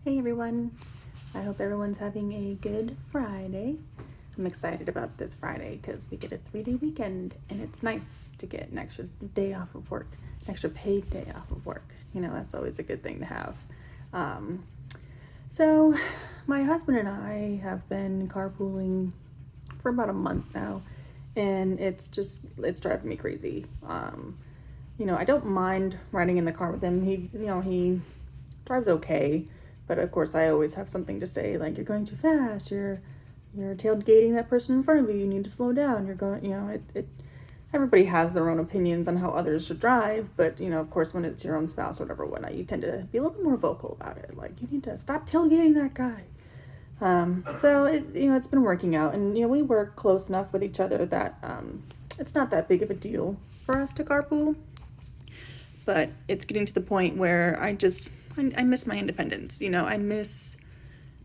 Hey everyone, I hope everyone's having a good Friday. I'm excited about this Friday because we get a 3-day weekend and it's nice to get an extra day off of work, an extra paid day off of work. That's always a good thing to have. Um, so, my husband and I have been carpooling for about a month now, and it's driving me crazy. I don't mind riding in the car with him. He drives okay. But of course, I always have something to say, like, you're going too fast, you're tailgating that person in front of you, you need to slow down, you're going, everybody has their own opinions on how others should drive, but, of course, when it's your own spouse or whatnot, you tend to be a little bit more vocal about it, like, you need to stop tailgating that guy. It's been working out, and, we work close enough with each other that, it's not that big of a deal for us to carpool, but it's getting to the point where I miss my independence. I miss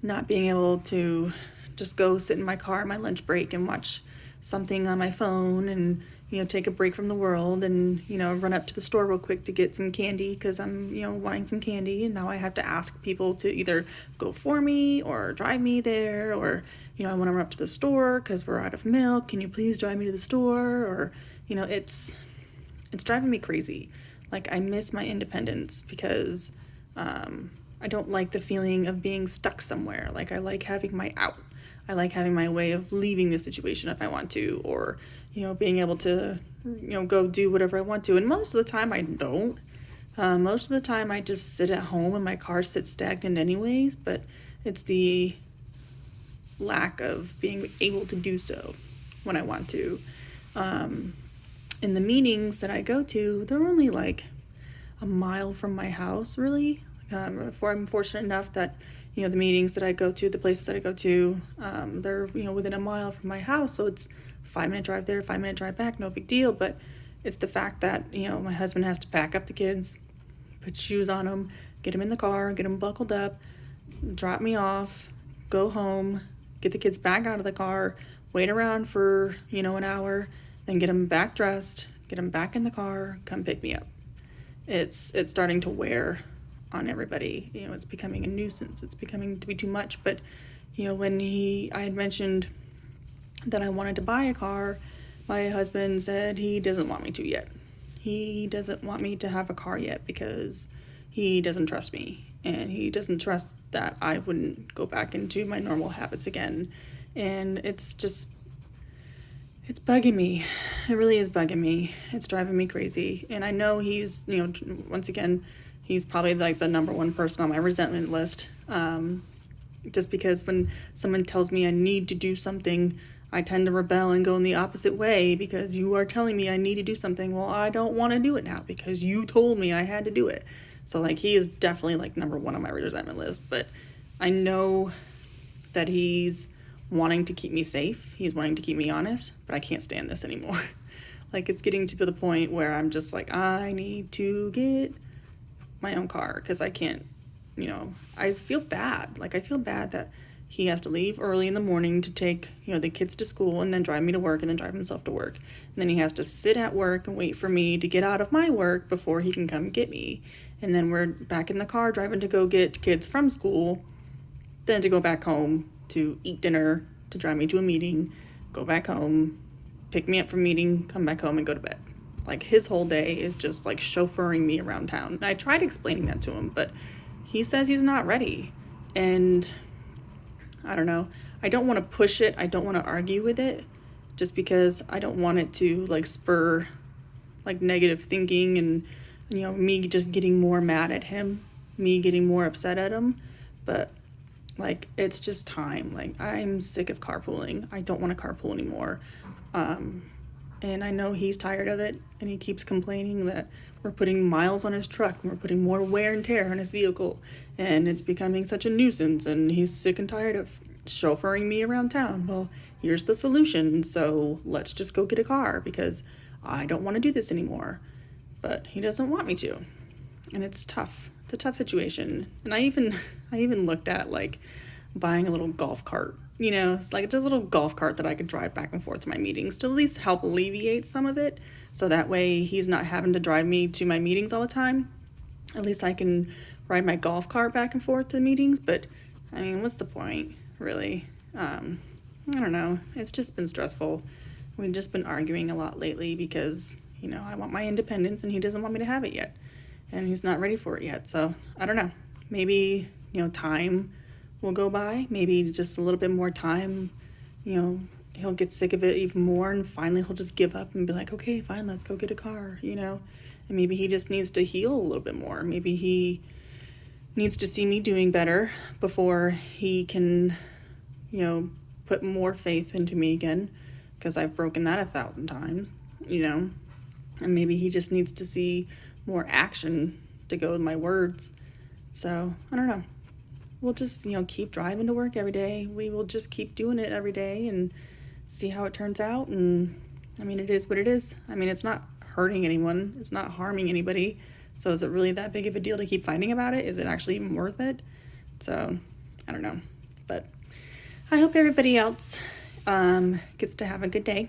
not being able to just go sit in my car on my lunch break and watch something on my phone and, take a break from the world and, run up to the store real quick to get some candy because I'm, wanting some candy. And now I have to ask people to either go for me or drive me there or, I want to run up to the store because we're out of milk. Can you please drive me to the store? Or, it's driving me crazy. Like, I miss my independence because I don't like the feeling of being stuck somewhere. Like, I like having my out. I like having my way of leaving the situation if I want to, or, being able to, go do whatever I want to. And most of the time I don't. Most of the time I just sit at home and my car sits stagnant anyways, but it's the lack of being able to do so when I want to. In the meetings that I go to, they're only like a mile from my house, really. I'm fortunate enough that, the meetings that I go to, the places that I go to, they're, within a mile from my house. So it's 5-minute drive there, 5-minute drive back, no big deal. But it's the fact that, my husband has to pack up the kids, put shoes on them, get them in the car, get them buckled up, drop me off, go home, get the kids back out of the car, wait around for, an hour, then get them back dressed, get them back in the car, come pick me up. It's starting to wear on everybody. It's becoming a nuisance. It's becoming to be too much. But, when I had mentioned that I wanted to buy a car, my husband said he doesn't want me to yet. He doesn't want me to have a car yet because he doesn't trust me. And he doesn't trust that I wouldn't go back into my normal habits again. And it's bugging me. It really is bugging me. It's driving me crazy. And I know he's, once again, he's probably like the number one person on my resentment list. Just because when someone tells me I need to do something, I tend to rebel and go in the opposite way because you are telling me I need to do something. Well, I don't want to do it now because you told me I had to do it. So, like, he is definitely like number one on my resentment list. But I know that he's wanting to keep me safe. He's wanting to keep me honest, but I can't stand this anymore. Like, it's getting to the point where I'm just like, I need to get my own car because I can't, I feel bad. Like, I feel bad that he has to leave early in the morning to take, the kids to school and then drive me to work and then drive himself to work. And then he has to sit at work and wait for me to get out of my work before he can come get me. And then we're back in the car driving to go get kids from school, then to go back home to eat dinner, to drive me to a meeting, go back home, pick me up from meeting, come back home and go to bed. Like, his whole day is just like chauffeuring me around town. And I tried explaining that to him, but he says he's not ready. And I don't know. I don't want to push it. I don't want to argue with it just because I don't want it to like spur like negative thinking and, me just getting more mad at him, me getting more upset at him. But like, it's just time. Like, I'm sick of carpooling. I don't want to carpool anymore. And I know he's tired of it, and he keeps complaining that we're putting miles on his truck and we're putting more wear and tear on his vehicle, and it's becoming such a nuisance, and he's sick and tired of chauffeuring me around town. Well, here's the solution. So let's just go get a car because I don't want to do this anymore. But he doesn't want me to. And it's tough. It's a tough situation. And I even looked at like buying a little golf cart. It's like just a little golf cart that I could drive back and forth to my meetings to at least help alleviate some of it. So that way he's not having to drive me to my meetings all the time. At least I can ride my golf cart back and forth to the meetings, but I mean, what's the point, really? I don't know. It's just been stressful. We've just been arguing a lot lately because, you know, I want my independence and he doesn't want me to have it yet. And he's not ready for it yet. So I don't know. Maybe, you know, time will go by. Maybe just a little bit more time, you know, he'll get sick of it even more and finally he'll just give up and be like, okay, fine, let's go get a car, you know? And maybe he just needs to heal a little bit more. Maybe he needs to see me doing better before he can, you know, put more faith into me again, because I've broken that 1,000 times, you know? And maybe he just needs to see more action to go with my words. So, I don't know. We'll just, you know, keep driving to work every day. We will just keep doing it every day and see how it turns out. And, I mean, it is what it is. I mean, it's not hurting anyone. It's not harming anybody. So is it really that big of a deal to keep fighting about it? Is it actually even worth it? So, I don't know. But I hope everybody else gets to have a good day.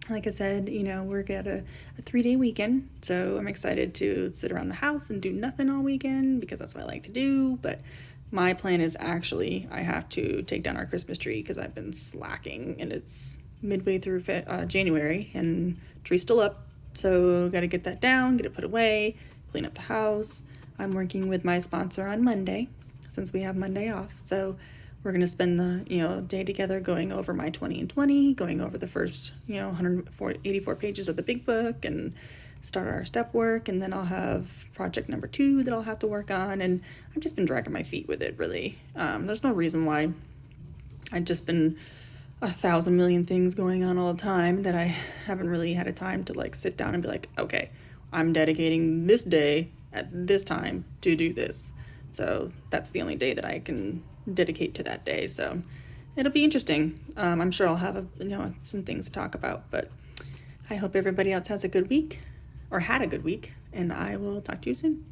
Like I said, you know, we're got a 3-day weekend, so I'm excited to sit around the house and do nothing all weekend because that's what I like to do. But my plan is actually I have to take down our Christmas tree because I've been slacking and it's midway through January and tree's still up. So got to get that down, get it put away, clean up the house. I'm working with my sponsor on Monday since we have Monday off. So we're going to spend the, you know, day together going over my 20 and 20, going over the first, you know, 184 pages of the big book and start our step work. And then I'll have project number 2 that I'll have to work on. And I've just been dragging my feet with it, really. There's no reason why. I've just been 1,000 million things going on all the time that I haven't really had a time to like sit down and be like, okay, I'm dedicating this day at this time to do this. So that's the only day that I can dedicate to that day. So it'll be interesting. I'm sure I'll have some things to talk about, but I hope everybody else has a good week or had a good week, and I will talk to you soon.